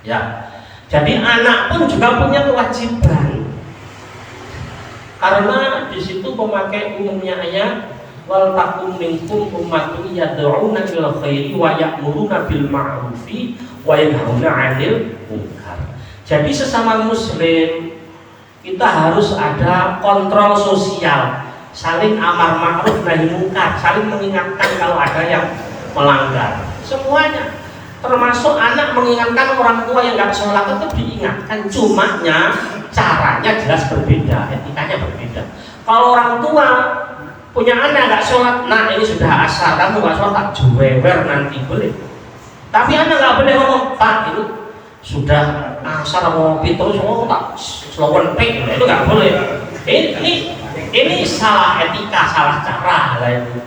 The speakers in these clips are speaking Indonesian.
Ya, jadi anak pun juga punya kewajiban, karena di situ pemakai umumnya ayat wal takum minkum ummatun yad'una bil khairi wa ya'muruna bil ma'rufi wa yanhauna 'anil munkar. Jadi sesama muslim kita harus ada kontrol sosial, saling amar ma'ruf nahi munkar, saling mengingatkan kalau ada yang melanggar. Semuanya, termasuk anak mengingatkan orang tua yang nggak sholat tetap diingatkan, cumanya caranya jelas berbeda, etikanya berbeda. Kalau orang tua punya anak nggak sholat, nah ini sudah asar, kamu nggak sholat tak juwewer nanti, boleh. Tapi anak nggak boleh ngomong, Pak itu sudah asar ngopi terus ngomong tak slowen pik, itu nggak boleh. Ini salah etika, salah cara lah itu.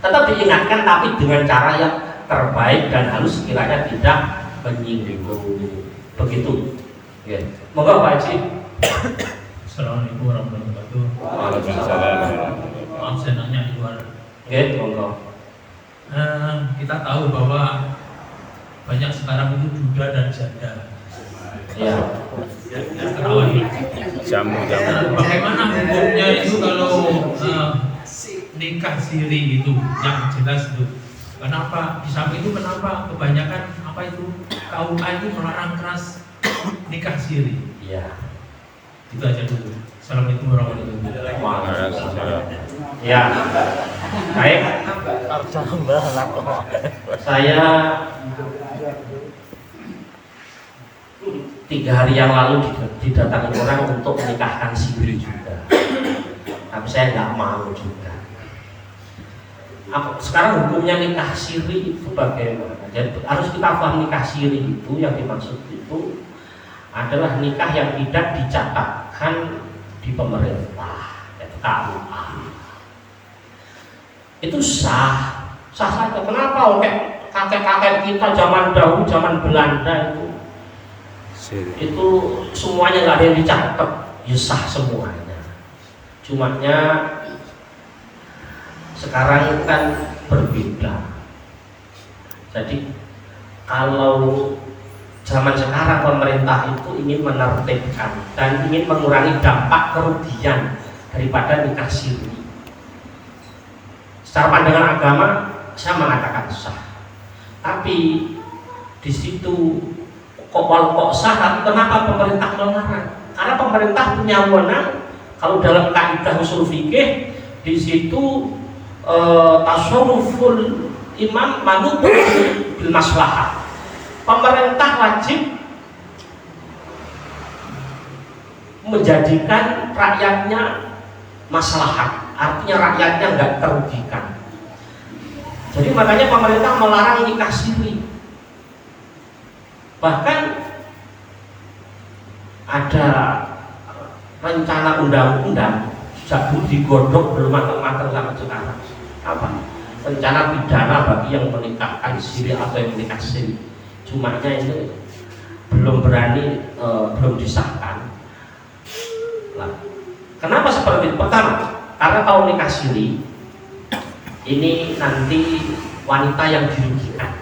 Tetap diingatkan tapi dengan cara yang terbaik dan halus, sekiranya tidak menyinggung. Begitu. Ya. Moga Pak Haji. Assalamualaikum warahmatullahi wabarakatuh. Waalaikumsalam. Maaf saya nanya di luar. Oke, monggo. Kita tahu bahwa banyak sekarang itu duda dan janda. Ya. Terawih. Jamu. Bagaimana hukumnya itu kalau nikah siri itu yang jelas itu? Kenapa di samping itu kenapa kebanyakan apa itu KUA itu melarang keras nikah siri? Iya. Itu aja dulu. Assalamualaikum warahmatullahi wabarakatuh. Waalaikumsalam. Ya. Baik. Saya 3 hari yang lalu didatangi orang untuk menikahkan siri juga. Tapi saya nggak mau juga. Sekarang hukumnya nikah siri itu bagaimana? Jadi harus kita paham, nikah siri itu yang dimaksud itu adalah nikah yang tidak dicatatkan di pemerintah, yaitu KUA. Itu sah saja. Kenapa? Kakek-kakek kita zaman dahulu, zaman Belanda itu semuanya nggak ada yang dicatat, ya sah semuanya. Cumanya sekarang kan berbeda. Jadi kalau zaman sekarang pemerintah itu ingin menertibkan dan ingin mengurangi dampak kerugian daripada nikah siri. Secara pandangan agama saya mengatakan sah. Tapi di situ kok sah, kenapa pemerintah melarang? Karena pemerintah punya wewenang. Kalau dalam kaidah usul fikih di situ tasarruful imam manut bil maslahah. Pemerintah wajib menjadikan rakyatnya maslahat, artinya rakyatnya nggak terugikan. Jadi makanya pemerintah melarang nikah siri. Bahkan ada rencana undang-undang sejak dulu digodok belum matang-matang sampai sekarang. Apa? Rencana pidana bagi yang menikahkan siri atau yang menikah siri. Cumanya ini belum berani, belum disahkan. Nah, kenapa seperti itu? Pertama, karena kalau nikah siri ini nanti wanita yang dirugikan.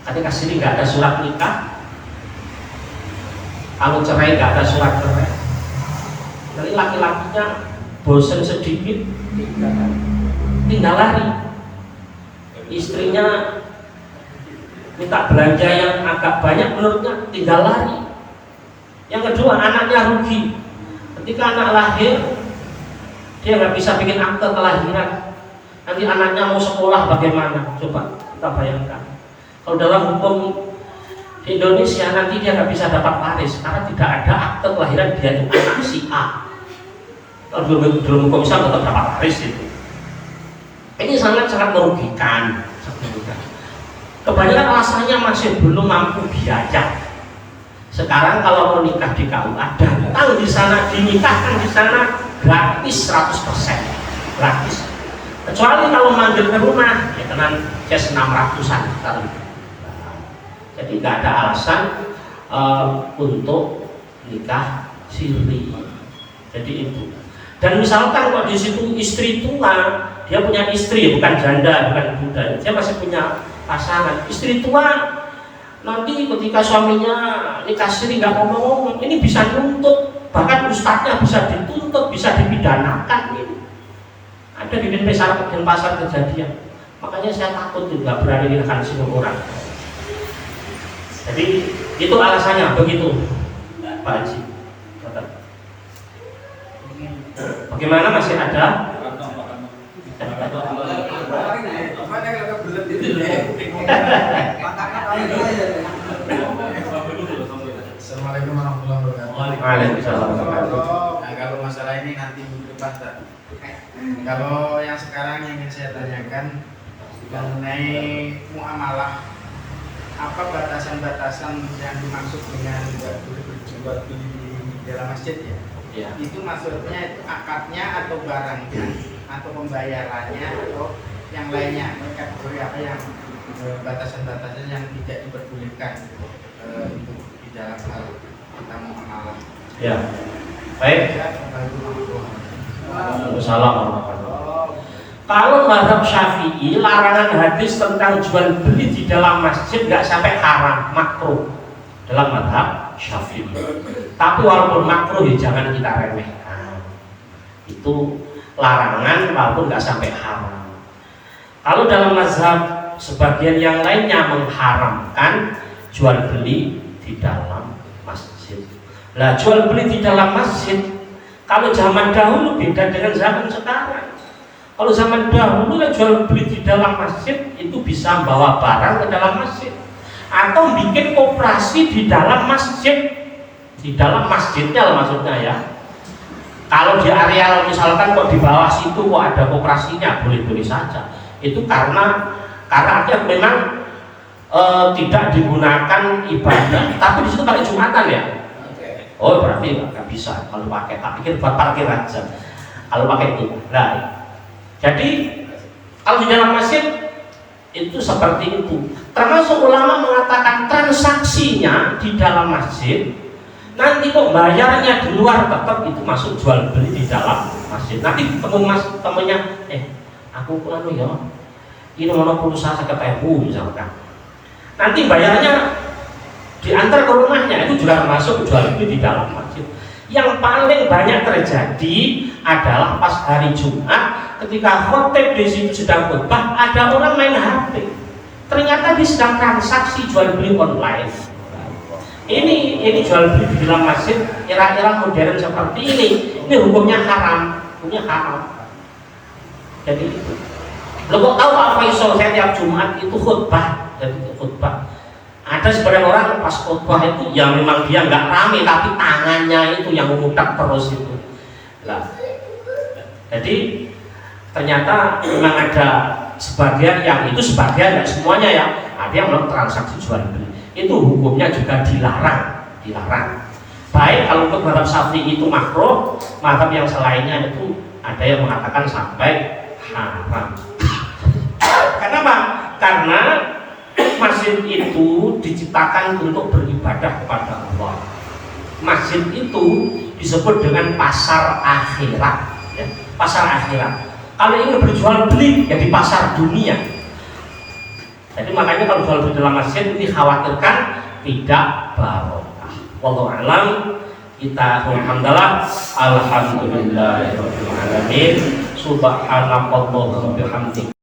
Kan nikah siri nggak ada surat nikah. Kalau cerai nggak ada surat cerai. Nanti laki-lakinya bosan sedikit, tinggal lari. Istrinya minta belanja yang agak banyak, menurutnya tinggal lari. Yang kedua, anaknya rugi. Ketika anak lahir, dia nggak bisa bikin akte kelahiran. Nanti anaknya mau sekolah bagaimana? Coba kita bayangkan. Kalau dalam hukum di Indonesia nanti dia nggak bisa dapat waris karena tidak ada akte kelahiran dia itu anak si A. Kalau belum hukum Islam tetap dapat waris itu. Ini sangat merugikan. Kebanyakan alasannya masih belum mampu biaya. Sekarang kalau mau nikah di KUA, datang di sana, dinikahkan di sana gratis 100%, gratis. Kecuali kalau manggil ke rumah, ya kena cash 600-an kali. Jadi nggak ada alasan untuk nikah siri. Jadi itu. Dan misalkan kok di situ istri tua, dia punya istri, bukan janda, bukan duda, dia masih punya pasangan. Istri tua Nanti ketika suaminya nikah siri nggak ngomong-ngomong, ini bisa nuntut, bahkan ustadznya bisa dituntut, bisa dipidanakan. Ini ada di Denpasar kejadian. Makanya saya takut juga berada di rekan semua orang. Jadi itu alasannya begitu, Pak Haji. Bagaimana, masih ada? Assalamualaikum warahmatullahi wabarakatuh. Waalaikumsalam. Nah, kalau masalah ini nanti minggu depan, Pak. Kalau yang sekarang yang ingin saya tanyakan mengenai muamalah, apa batasan-batasan yang dimaksud dengan jual beli di dalam masjid ya? Ya. Itu maksudnya itu akadnya atau barangnya atau pembayarannya atau yang lainnya, kategori apa yang batasan-batasan yang tidak diperbolehkan untuk di dalam hal kita muamalah. Ya. Baik. Waalaikumsalam. Kalau mazhab Syafi'i, larangan hadis tentang jual beli di dalam masjid nggak sampai haram, makruh dalam mazhab Syafi'i. Tapi walaupun makruh ya jangan kita remehkan. Itu larangan walaupun nggak sampai haram. Kalau dalam mazhab sebagian yang lainnya mengharamkan jual beli di dalam masjid. Lah jual beli di dalam masjid kalau zaman dahulu beda dengan zaman sekarang. Kalau zaman dahulu jual beli di dalam masjid itu bisa bawa barang ke dalam masjid atau bikin koperasi di dalam masjid, di dalam masjidnya lah maksudnya ya. Kalau di areal misalkan kok di bawah situ kok ada koperasinya, boleh-boleh saja. Itu karena memang tidak digunakan ibadah, tapi di situ pakai Jumatan ya. Oh berarti nggak bisa kalau pakai, tak pikir buat parkir aja. Kalau pakai itu, nah. Jadi kalau di dalam masjid itu seperti itu. Termasuk ulama mengatakan transaksinya di dalam masjid, nanti kok bayarnya di luar tetap itu masuk jual beli di dalam masjid. Nanti temennya, aku anu ya, ini mau pulsa 50.000 misalkan. Nanti bayarnya diantar ke rumahnya, itu juga masuk jual beli di dalam masjid. Yang paling banyak terjadi adalah pas hari Jumat ketika khotib di situ sedang khutbah, ada orang main HP. Ternyata dia sedang transaksi jual beli online. Ini jual beli di dalam masjid era-era modern seperti ini hukumnya haram, Jadi lo kok tahu Pak Faisal, saya tiap Jumat itu khutbah, Ada sebagian orang pas khutbah itu yang memang dia nggak rame tapi tangannya itu yang memutar terus itu. Lah, jadi ternyata memang ada sebagian yang itu sebagian nggak semuanya ya. Ada yang melakukan transaksi jual beli. Itu hukumnya juga dilarang. Baik kalau untuk mazhab Syafi'i itu makruh, mazhab yang selainnya itu ada yang mengatakan sampai haram. Kenapa? Karena masjid itu diciptakan untuk beribadah kepada Allah. Masjid itu disebut dengan pasar akhirat, ya, pasar akhirat. Kalau ingin berjual beli ya di pasar dunia. Jadi makanya kalau jual beli dalam masjid ini khawatirkan tidak barokah. Wallahu a'lam. Kita alhamdulillahirabbil alamin. Subhanallah wa bihamdihi.